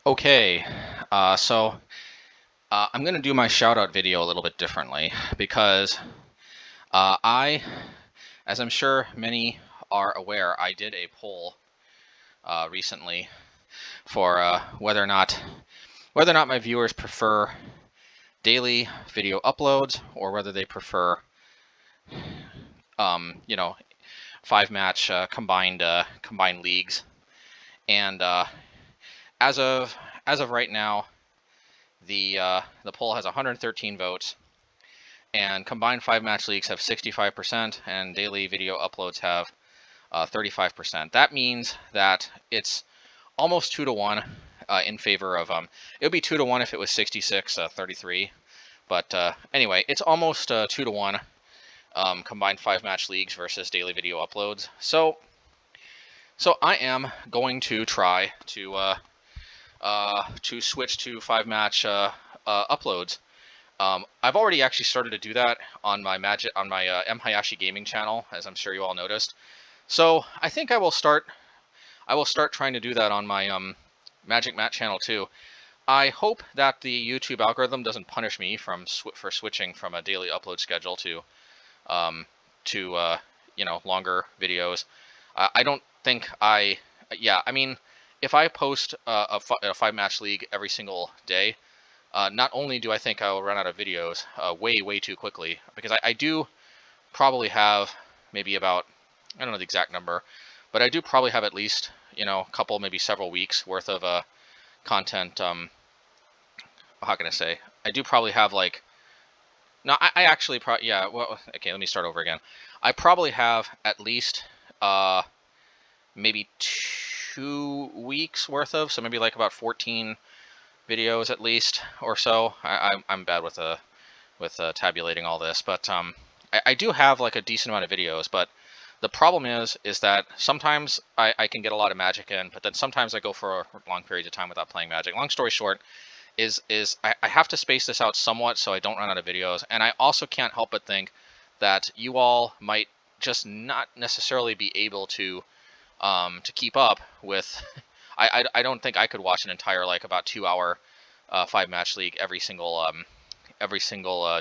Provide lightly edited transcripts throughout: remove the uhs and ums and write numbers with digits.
Okay, I'm going to do my shout out video a little bit differently because as I'm sure many are aware, I did a poll recently for whether or not my viewers prefer daily video uploads or whether they prefer, you know, 5-match combined leagues. And as of right now, the poll has 113 votes. And combined 5-match leagues have 65%, and daily video uploads have 35%. That means that it's almost 2-to-1 in favor of. It would be 2-to-1 if it was 66-33, but anyway, it's almost 2-to-1 combined 5-match leagues versus daily video uploads. So I am going to try to switch to 5-match uploads. I've already actually started to do that on my MHayashi gaming channel, as I'm sure you all noticed. So I think I will start trying to do that on my Magic Matt channel too. I hope that the YouTube algorithm doesn't punish me for switching from a daily upload schedule to longer videos. I don't think I mean, if I post a 5-match league every single day, not only do I think I will run out of videos way too quickly, because I do probably have maybe about, I don't know the exact number, but I do probably have at least, a couple, maybe several weeks worth of content. How can I say? I do probably have like, no, I actually probably, yeah, well, okay, let me start over again. I probably have at least maybe 2 weeks worth of, so maybe like about 14 videos at least or so. I'm bad with tabulating all this, but I do have like a decent amount of videos. But the problem is that sometimes I can get a lot of Magic in, but then sometimes I go for long periods of time without playing Magic. Long story short is I have to space this out somewhat so I don't run out of videos, and I also can't help but think that you all might just not necessarily be able to keep up with. I don't think I could watch an entire like about 2-hour 5-match league every single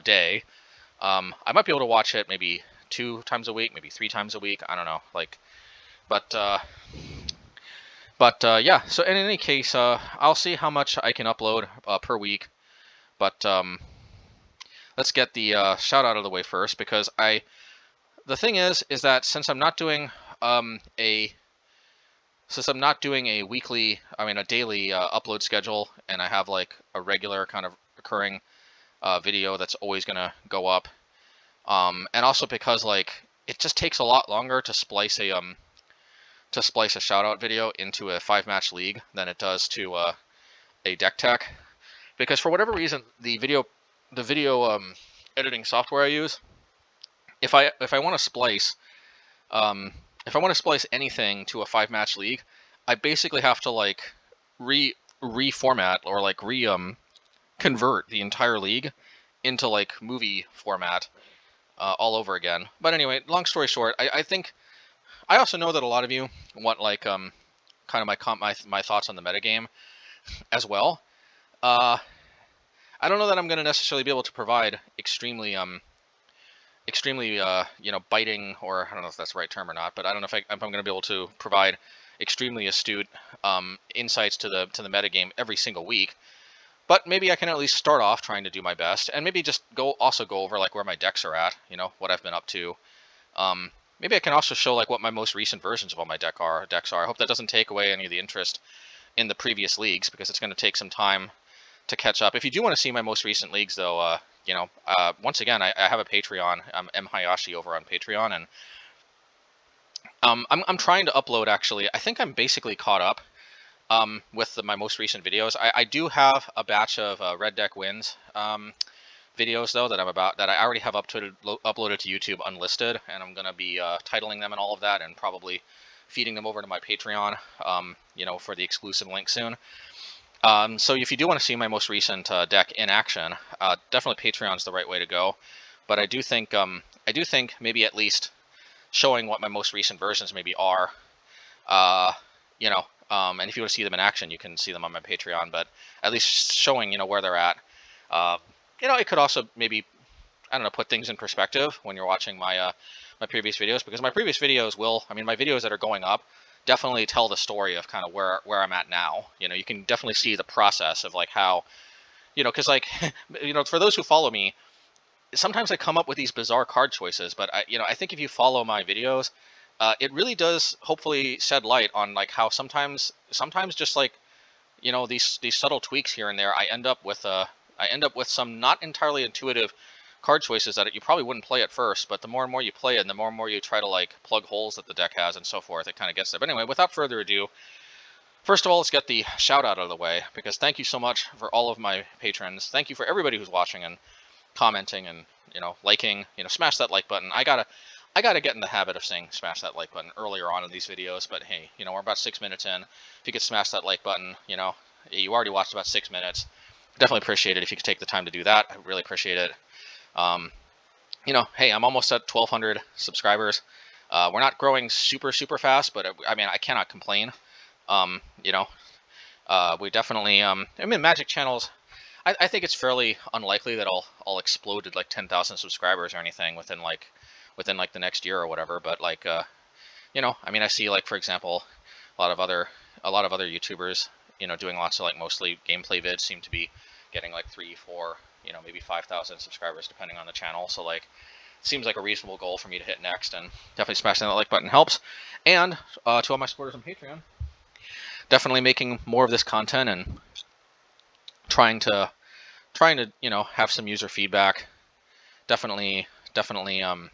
day. I might be able to watch it maybe 2 times a week, maybe 3 times a week. I don't know, like, but yeah. So in any case, I'll see how much I can upload per week. But let's get the shout out of the way first, because the thing is that since I'm not doing a weekly, a daily upload schedule, and I have like a regular kind of recurring video that's always gonna go up, and also because like it just takes a lot longer to splice a shout out video into a 5-match league than it does to a deck tech, because for whatever reason the video editing software I use, if I want to splice anything to a 5-match league, I basically have to like reformat or like convert the entire league into like movie format all over again. But anyway, long story short, I think I also know that a lot of you want like kind of my thoughts on the metagame as well. I don't know that I'm going to necessarily be able to provide extremely biting, or I don't know if that's the right term or not, but I don't know if I'm going to be able to provide extremely astute insights to the metagame every single week. But maybe I can at least start off trying to do my best, and maybe just go over like where my decks are at, what I've been up to. Maybe I can also show like what my most recent versions of all my decks are. I hope that doesn't take away any of the interest in the previous leagues, because it's going to take some time to catch up. If you do want to see my most recent leagues, though, once again, I have a Patreon. I'm MHayashi over on Patreon, and I'm trying to upload. Actually, I think I'm basically caught up with my most recent videos. I do have a batch of Red Deck Wins videos though that I already have uploaded to YouTube unlisted, and I'm gonna be titling them and all of that, and probably feeding them over to my Patreon, for the exclusive link soon. So if you do want to see my most recent deck in action, definitely Patreon's the right way to go. But I do think maybe at least showing what my most recent versions maybe are, And if you want to see them in action, you can see them on my Patreon. But at least showing, where they're at. It could also maybe, I don't know, put things in perspective when you're watching my my previous videos, because my previous videos my videos that are going up definitely tell the story of kind of where I'm at now. You can definitely see the process of like how, because like, for those who follow me, sometimes I come up with these bizarre card choices, but I think if you follow my videos, it really does hopefully shed light on like how sometimes just like, these subtle tweaks here and there, I end up with some not entirely intuitive card choices that you probably wouldn't play at first, but the more and more you play it, and the more and more you try to like plug holes that the deck has and so forth, it kind of gets there. But anyway, without further ado, first of all, let's get the shout out of the way, because thank you so much for all of my patrons. Thank you for everybody who's watching and commenting and liking. Smash that like button. I gotta get in the habit of saying smash that like button earlier on in these videos, but hey, we're about 6 minutes in. If you could smash that like button, you already watched about 6 minutes. Definitely appreciate it if you could take the time to do that. I really appreciate it. Hey, I'm almost at 1,200 subscribers. We're not growing super fast, but I cannot complain. We definitely, Magic channels, I think it's fairly unlikely that I'll explode at like 10,000 subscribers or anything within the next year or whatever. But like, I see like, for example, a lot of other YouTubers, doing lots of like mostly gameplay vids seem to be getting like 3, 4, maybe 5,000 subscribers depending on the channel. So like, seems like a reasonable goal for me to hit next, and definitely smashing that like button helps. And to all my supporters on Patreon, definitely making more of this content and trying to have some user feedback. Definitely appreciate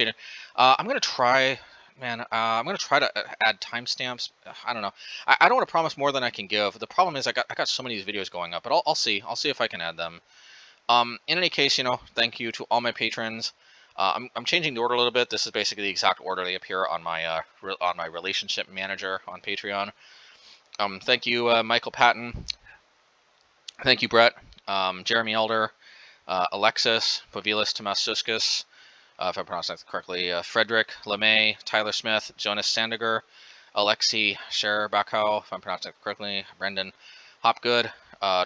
it. I'm gonna try, man. I'm gonna try to add timestamps. I don't know. I don't want to promise more than I can give. The problem is I got so many of these videos going up, but I'll see if I can add them. In any case, thank you to all my patrons. I'm changing the order a little bit. This is basically the exact order they appear on my relationship manager on Patreon. Thank you, Michael Patton. Thank you, Brett. Jeremy Elder, Alexis, Pavilis Tomasuskas, if I pronounced that correctly, Frederick LeMay, Tyler Smith, Jonas Sandiger, Alexi Sher-Bakow, if I'm pronouncing that correctly, Brendan Hopgood,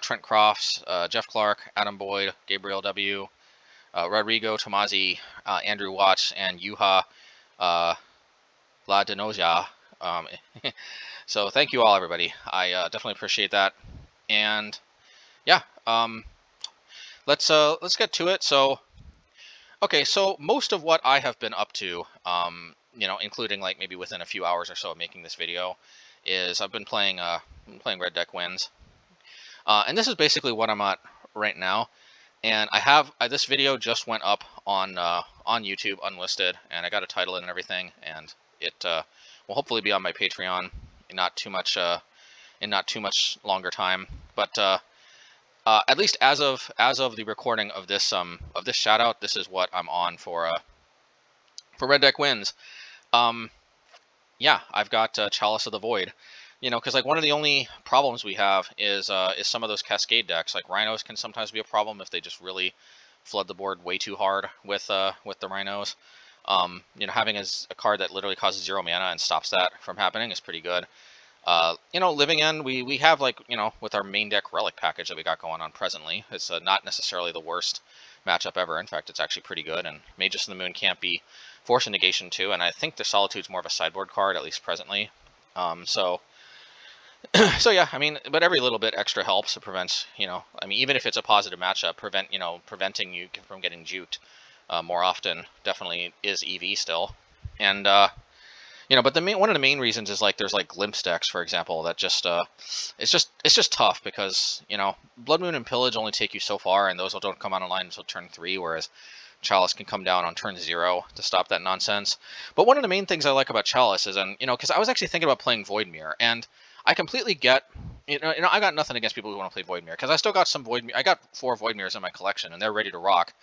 Trent Crofts, Jeff Clark, Adam Boyd, Gabriel W., Rodrigo Tomazi, Andrew Watts, and Yuha La Denosia. So thank you all, everybody. I definitely appreciate that. And yeah, let's get to it. So, okay, so most of what I have been up to, including like maybe within a few hours or so of making this video, is I've been playing Red Deck Wins, and this is basically what I'm at right now. And I have this video just went up on YouTube unlisted, and I got a title and everything, and it will hopefully be on my Patreon in not too much longer time. But at least as of the recording of this shout out, this is what I'm on for Red Deck Wins. Yeah, I've got Chalice of the Void. Because like one of the only problems we have is some of those Cascade decks. Like Rhinos can sometimes be a problem if they just really flood the board way too hard with the Rhinos. Having a card that literally causes 0 mana and stops that from happening is pretty good. Living End, we have like, with our main deck Relic package that we got going on presently, it's not necessarily the worst matchup ever. In fact, it's actually pretty good, and Magus of the Moon can't be Force of Negation too, and I think the Solitude's more of a sideboard card, at least presently. So yeah, but every little bit extra helps. It prevents, even if it's a positive matchup, preventing you from getting juked more often definitely is EV still. And but one of the main reasons is like there's like glimpse decks, for example, that just it's just tough because Blood Moon and Pillage only take you so far, and those don't come online until turn 3, whereas Chalice can come down on turn 0 to stop that nonsense. But one of the main things I like about Chalice is, because I was actually thinking about playing Voidmere, and I completely get, I got nothing against people who want to play Voidmere, because I still got some Voidmere. I got 4 Voidmeres in my collection, and they're ready to rock.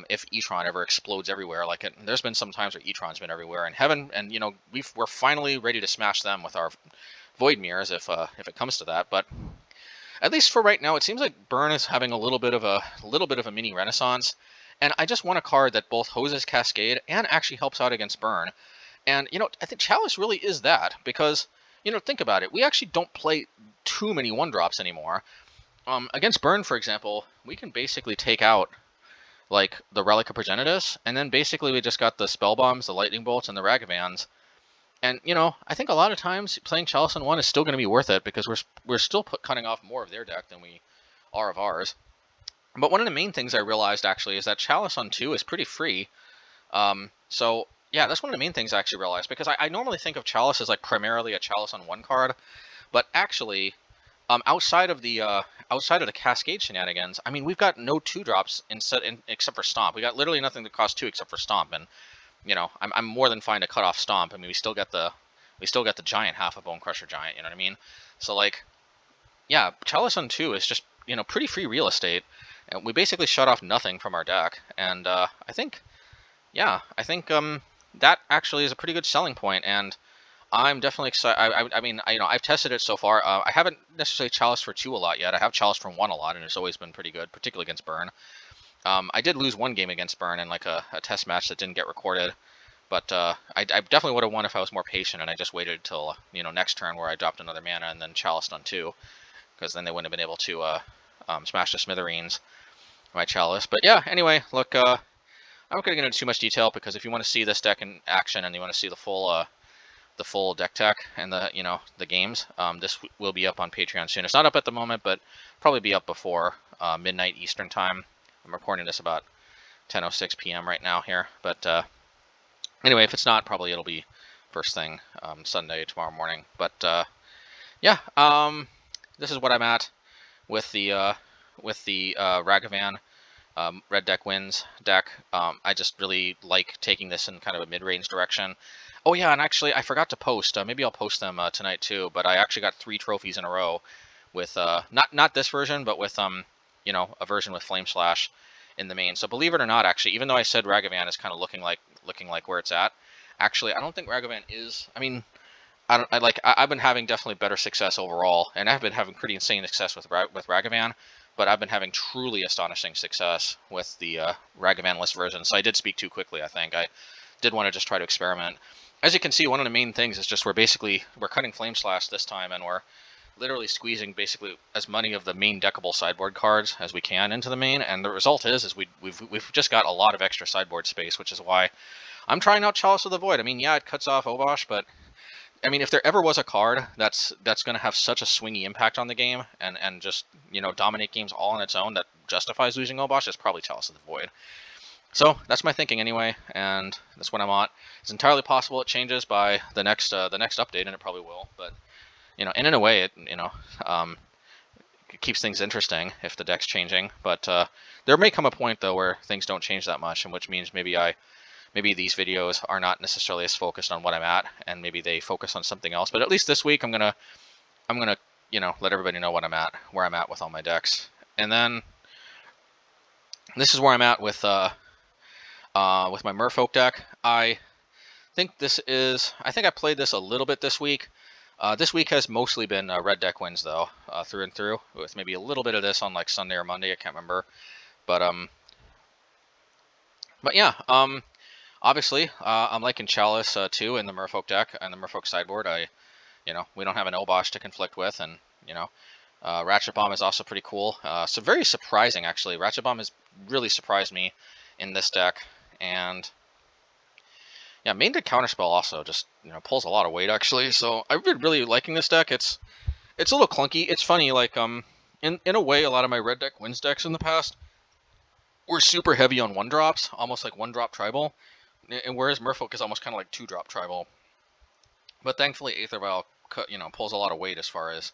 If Etron ever explodes everywhere, there's been some times where Etron's been everywhere, and we're finally ready to smash them with our Voidmeres if it comes to that. But at least for right now, it seems like Burn is having a little bit of a mini renaissance, and I just want a card that both hoses Cascade and actually helps out against Burn. And, I think Chalice really is that, because, think about it. We actually don't play too many 1-drops anymore. Against Burn, for example, we can basically take out, like, the Relic of Progenitus, and then basically we just got the Spell Bombs, the Lightning Bolts, and the Ragavans. And, I think a lot of times playing Chalice on 1 is still going to be worth it, because we're still cutting off more of their deck than we are of ours. But one of the main things I realized, actually, is that Chalice on 2 is pretty free. So, yeah, that's one of the main things I actually realized, because I normally think of Chalice as, like, primarily a Chalice on 1 card, but actually, outside of the Cascade shenanigans, I mean, we've got no 2-drops except for Stomp. We got literally nothing that costs 2 except for Stomp, and, I'm more than fine to cut off Stomp. I mean, we still got the Giant, half of Bone Crusher Giant, you know what I mean? So, like, yeah, Chalice on 2 is just, pretty free real estate, and we basically shut off nothing from our deck, and I think that actually is a pretty good selling point, and I'm definitely excited. I mean, I've tested it so far. I haven't necessarily Chalice for 2 a lot yet. I have Chalice for 1 a lot, and it's always been pretty good, particularly against Burn. I did lose 1 game against Burn in, like, a test match that didn't get recorded, but I definitely would have won if I was more patient and I just waited till, next turn where I dropped another mana and then Chaliced on 2, because then they wouldn't have been able to smash the smithereens my Chalice. But yeah, anyway, look, I'm not going to get into too much detail, because if you want to see this deck in action and you want to see the full deck tech and the games, this will be up on Patreon soon. It's not up at the moment, but probably be up before midnight Eastern time. I'm recording this about 10:06 p.m. right now here, but anyway, if it's not, probably it'll be first thing Sunday, tomorrow morning. But yeah, this is what I'm at with the Ragavan Red Deck Wins deck. I just really like taking this in kind of a mid-range direction. Oh yeah, and actually I forgot to post. Maybe I'll post them tonight too. But I actually got 3 trophies in a row with not this version, but with a version with Flame Slash in the main. So believe it or not, actually, even though I said Ragavan is kind of looking like where it's at, actually I don't think Ragavan is. I mean, I've been having definitely better success overall, and I've been having pretty insane success with Ragavan. But I've been having truly astonishing success with the Ragavan list version. So I did speak too quickly, I think. I did want to just try to experiment. As you can see, one of the main things is just we're cutting Flame Slash this time, and we're literally squeezing basically as many of the main deckable sideboard cards as we can into the main. And the result is we've just got a lot of extra sideboard space, which is why I'm trying out Chalice of the Void. I mean, yeah, it cuts off Obosh, but I mean, if there ever was a card that's going to have such a swingy impact on the game and just, dominate games all on its own that justifies losing Obosh, it's probably Chalice of the Void. So that's my thinking anyway, and that's what I'm on. It's entirely possible it changes by the next update, and it probably will. But and in a way, it it keeps things interesting if the deck's changing. But there may come a point though where things don't change that much, and which means maybe these videos are not necessarily as focused on what I'm at, and maybe they focus on something else. But at least this week, I'm gonna let everybody know where I'm at with all my decks. And then this is where I'm at with my Merfolk deck. I think I played this a little bit this week. This week has mostly been Red Deck Wins though, through and through, with maybe a little bit of this on like Sunday or Monday. I can't remember, but yeah. Obviously, I'm liking Chalice too in the Merfolk deck and the Merfolk sideboard. We don't have an Obosh to conflict with, and Ratchet Bomb is also pretty cool. So very surprising actually. Ratchet Bomb has really surprised me in this deck, and yeah, main deck Counterspell also just pulls a lot of weight actually. So I've been really liking this deck. It's a little clunky. It's funny, like in a way, a lot of my Red Deck Wins decks in the past were super heavy on 1-drops, almost like 1-drop tribal. And whereas Merfolk is almost kind of like 2-drop tribal. But thankfully Aether Vial pulls a lot of weight as far as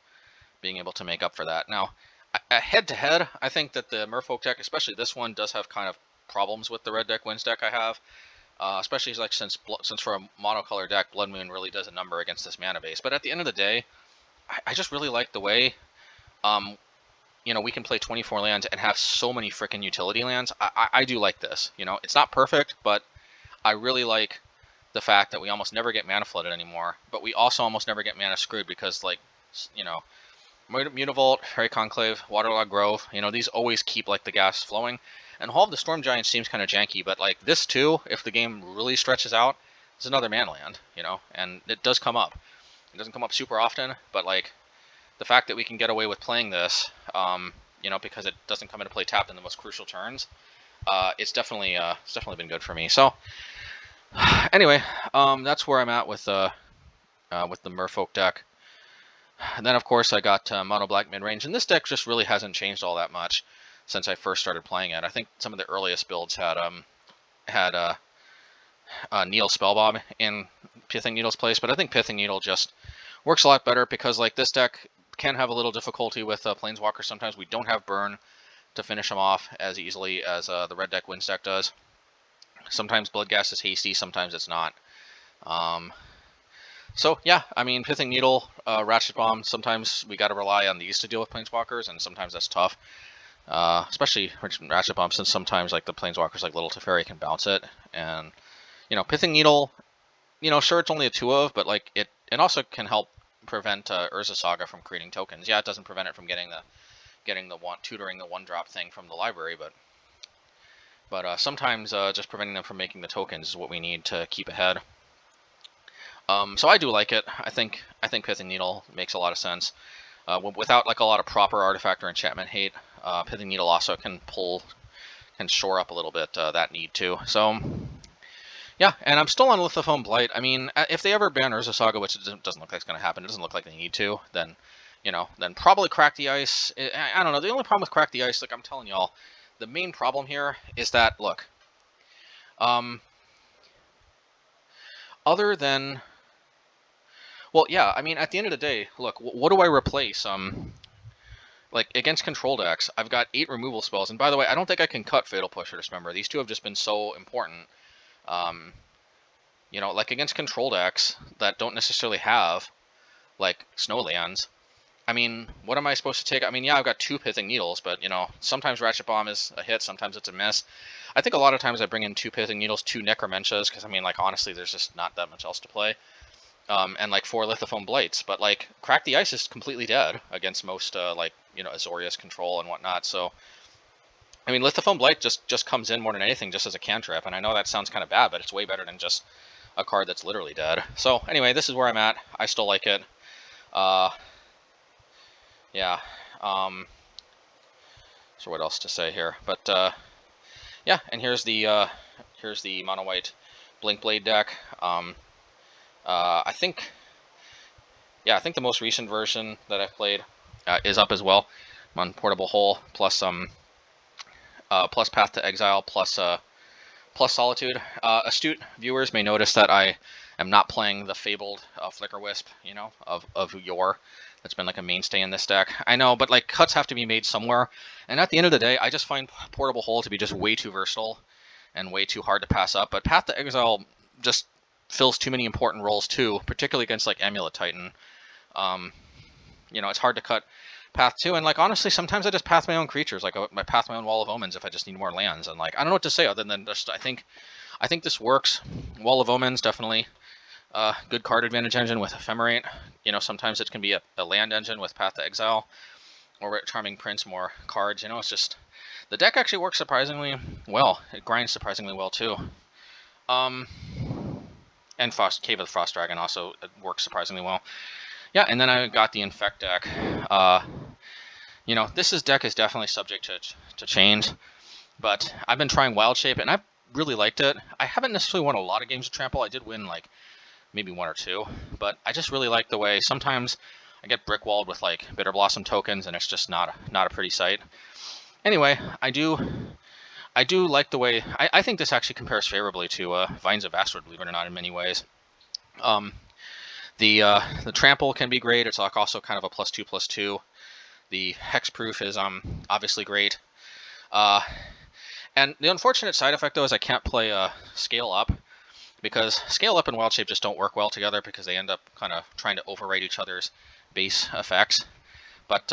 being able to make up for that. Now, head to head, I think that the Merfolk deck, especially this one, does have kind of problems with the Red Deck Wins deck I have. Especially like since for a monocolor deck, Blood Moon really does a number against this mana base. But at the end of the day, I just really like the way we can play 24 lands and have so many freaking utility lands. I do like this. It's not perfect, but I really like the fact that we almost never get mana flooded anymore, but we also almost never get mana screwed because, like, Mutavault, Fairy Conclave, Waterlogged Grove, these always keep, like, the gas flowing. And Hall of the Storm Giant seems kind of janky, but, like, this too, if the game really stretches out, is another man land, you know, and it does come up. It doesn't come up super often, but like the fact that we can get away with playing this, you know, because it doesn't come into play tapped in the most crucial turns, it's definitely been good for me. So anyway, that's where I'm at with the Merfolk deck. And then of course I got Mono Black Midrange, and this deck just really hasn't changed all that much since I first started playing it. I think some of the earliest builds had Needle Spellbob in Pithing Needle's place, but I think Pithing Needle just works a lot better because like this deck can have a little difficulty with Planeswalkers. Sometimes we don't have burn to finish them off as easily as the red deck Winds deck does. Sometimes Bloodghast is hasty, sometimes it's not. So yeah, I mean, Pithing Needle, Ratchet Bomb, sometimes we got to rely on these to deal with Planeswalkers, and sometimes that's tough. Especially Ratchet Bomb, since sometimes like the Planeswalkers like Little Teferi can bounce it. And, you know, Pithing Needle, you know, sure, it's only a 2-of, but like it also can help prevent Urza Saga from creating tokens. Yeah, it doesn't prevent it from getting the tutoring the 1-drop thing from the library, but sometimes just preventing them from making the tokens is what we need to keep ahead. So I do like it. I think Pithing Needle makes a lot of sense. Without like a lot of proper artifact or enchantment hate, Pithing Needle also can shore up a little bit that need too. So yeah, and I'm still on Lithophone Blight. I mean, if they ever ban Urza Saga, which it doesn't look like it's going to happen, it doesn't look like they need to, then, you know, then probably Crack the Ice. I don't know. The only problem with Crack the Ice, like I'm telling y'all, the main problem here is that, look, other than, well, yeah, I mean, at the end of the day, look, what do I replace? Like, against control decks, I've got 8 removal spells, and by the way, I don't think I can cut Fatal Push or Dismember. These two have just been so important. You know, like against control decks that don't necessarily have, like, Snowlands, I mean, what am I supposed to take? I mean, yeah, I've got 2 Pithing Needles, but, you know, sometimes Ratchet Bomb is a hit, sometimes it's a miss. I think a lot of times I bring in 2 Pithing Needles, 2 Necromentas, because, I mean, like, honestly, there's just not that much else to play. And, like, 4 Lithophone Blights, but, like, Crack the Ice is completely dead against most, like, you know, Azorius control and whatnot, so... I mean, Lithophone Blight just comes in more than anything just as a cantrip, and I know that sounds kind of bad, but it's way better than just a card that's literally dead. So, anyway, this is where I'm at. I still like it. Yeah. So what else to say here? But, yeah, and here's the mono-white Blink Blade deck. I think the most recent version that I've played is up as well. I'm on Portable Hole, plus plus Path to Exile, plus Solitude. Astute viewers may notice that I am not playing the fabled Flicker Wisp, you know, of Yor. That's been like a mainstay in this deck. I know, but like cuts have to be made somewhere. And at the end of the day, I just find Portable Hole to be just way too versatile and way too hard to pass up. But Path to Exile just fills too many important roles too, particularly against like Amulet Titan. You know, it's hard to cut Path 2, and like honestly, sometimes I just path my own creatures, like I path my own Wall of Omens if I just need more lands, and like I don't know what to say other than just I think this works. Wall of Omens definitely good card advantage engine with Ephemerate. You know, sometimes it can be a land engine with Path to Exile, or Charming Prince, more cards. You know, it's just the deck actually works surprisingly well. It grinds surprisingly well too. And Cave of the Frost Dragon also works surprisingly well. Yeah, and then I got the Infect deck. You know, this deck is definitely subject to change, but I've been trying Wild Shape, and I've really liked it. I haven't necessarily won a lot of games of Trample. I did win, like, maybe 1 or 2, but I just really like the way sometimes I get brickwalled with, like, Bitter Blossom tokens, and it's just not a pretty sight. Anyway, I do like the way... I think this actually compares favorably to Vines of Astrid, believe it or not, in many ways. The Trample can be great. It's like also kind of a +2/+2. The Hexproof is obviously great. And the unfortunate side effect, though, is I can't play Scale Up, because Scale Up and Wild Shape just don't work well together because they end up kind of trying to override each other's base effects. But,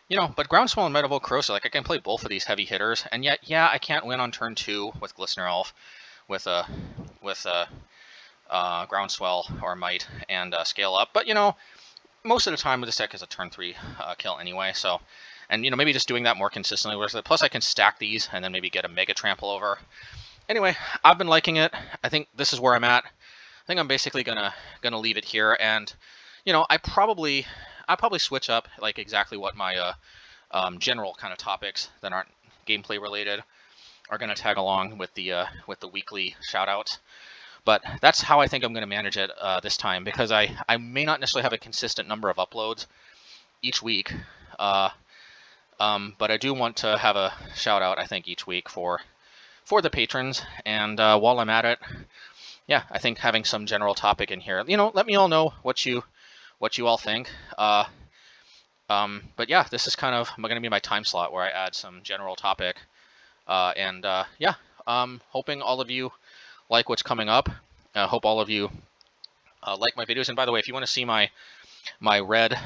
you know, but Groundswell and Metal Corrosive, like I can play both of these heavy hitters, and yet, yeah, I can't win on turn 2 with Glistener Elf, with Groundswell or Might and Scale Up. But, you know, most of the time this deck is a turn 3 kill anyway, so, and, you know, maybe just doing that more consistently, plus I can stack these and then maybe get a Mega Trample over. Anyway, I've been liking it. I think this is where I'm at. I think I'm basically gonna leave it here, and I probably switch up like exactly what my general kind of topics that aren't gameplay related are gonna tag along with the weekly shout outs. But that's how I think I'm gonna manage it this time, because I may not necessarily have a consistent number of uploads each week. Uh, but I do want to have a shout out, I think, each week for the patrons. And while I'm at it, yeah, I think having some general topic in here, let me all know what you all think. But yeah, this is kind of going to be my time slot where I add some general topic. Yeah, hoping all of you like what's coming up. Hope all of you like my videos. And by the way, if you want to see my red,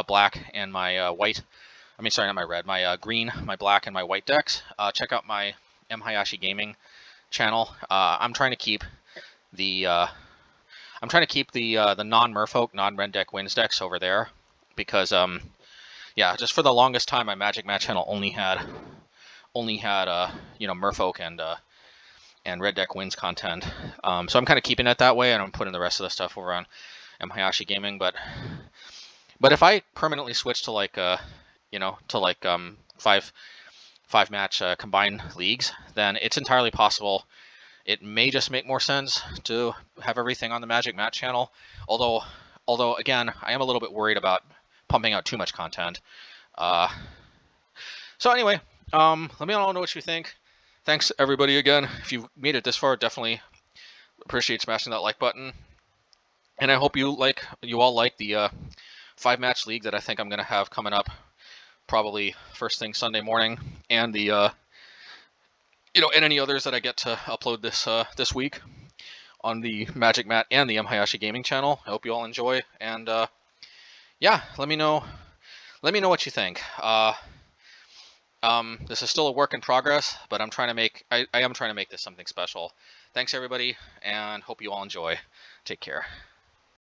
black, and my white, I mean, sorry, not my red, my green, my black, and my white decks, check out my MHayashi Gaming channel. I'm trying to keep the the non-Merfolk, non-red deck wins decks over there, because yeah, just for the longest time, my Magic Match channel only had Merfolk and red deck wins content. So I'm kind of keeping it that way, and I'm putting the rest of the stuff over on MHayashi Gaming. But if I permanently switch to like five match combined leagues, then it's entirely possible it may just make more sense to have everything on the Magic Match channel. Although again, I am a little bit worried about pumping out too much content. So anyway, let me all know what you think. Thanks everybody again. If you made it this far, definitely appreciate smashing that like button. And I hope you all like the 5-match league that I think I'm gonna have coming up probably first thing Sunday morning, and the and any others that I get to upload this week on the Magic Mat and the MHayashi Gaming channel. I hope you all enjoy, and yeah, let me know what you think. This is still a work in progress, but I am trying to make this something special. Thanks everybody, and hope you all enjoy. Take care.